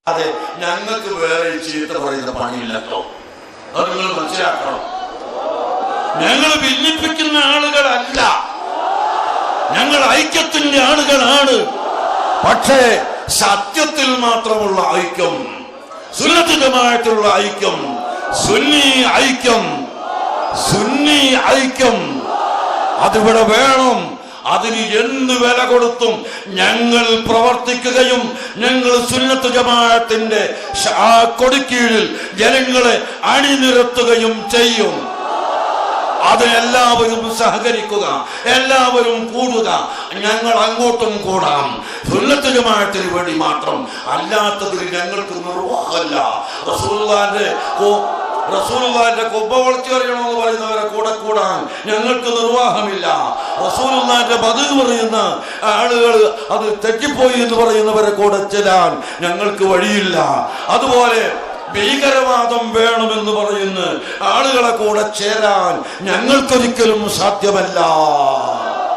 അതെ, ഞങ്ങൾക്ക് വേറെ ചീത്ത പറയുന്ന പണിയില്ലല്ലോ. അത് നിങ്ങൾ മനസ്സിലാക്കണം. ഞങ്ങൾ ഭിന്നിപ്പിക്കുന്ന ആളുകളല്ല, ഞങ്ങൾ ഐക്യത്തിന്റെ ആളുകളാണ്. പക്ഷേ സത്യത്തിൽ മാത്രമുള്ള ഐക്യം, സുന്നത്ത് ജമാഅത്തുള്ള ഐക്യം, സുന്നി ഐക്യം, സുന്നി ഐക്യം അതിവിടെ വേണം. അതിന് എന്ത് വില കൊടുത്തും ഞങ്ങൾ പ്രവർത്തിക്കുകയും ഞങ്ങൾ സുന്നത്ത് ജമാഅത്തിന്റെ കൊടിക്കീഴിൽ ജനങ്ങളെ അണിനിരത്തുകയും ചെയ്യും. അതിനെല്ലാവരും സഹകരിക്കുക, എല്ലാവരും കൂടുക. ഞങ്ങൾ അങ്ങോട്ടും കൂടാം, സുന്നത്ത് ജമാഅത്തിന് വേണ്ടി മാത്രം. അല്ലാത്തതിൽ ഞങ്ങൾക്ക് നിർവാഹമല്ല. റസൂലുള്ളാഹിന്റെ കൊമ്പ വളച്ചു അറിയണമെന്ന് പറയുന്നവരെ കൂടെ കൂടാൻ ഞങ്ങൾക്ക് നിർവാഹമില്ല. റസൂലുള്ളാഹിന്റെ ബദൽ പറയുന്ന ആളുകൾ അത് തെറ്റിപ്പോയി എന്ന് പറയുന്നവരെ കൂടെ ചെല്ലാൻ ഞങ്ങൾക്ക് വഴിയില്ല. അതുപോലെ ഭീകരവാദം വേണമെന്ന് പറയുന്ന ആളുകളെ കൂടെ ചേരാൻ ഞങ്ങൾക്കൊരിക്കലും സാധ്യമല്ല.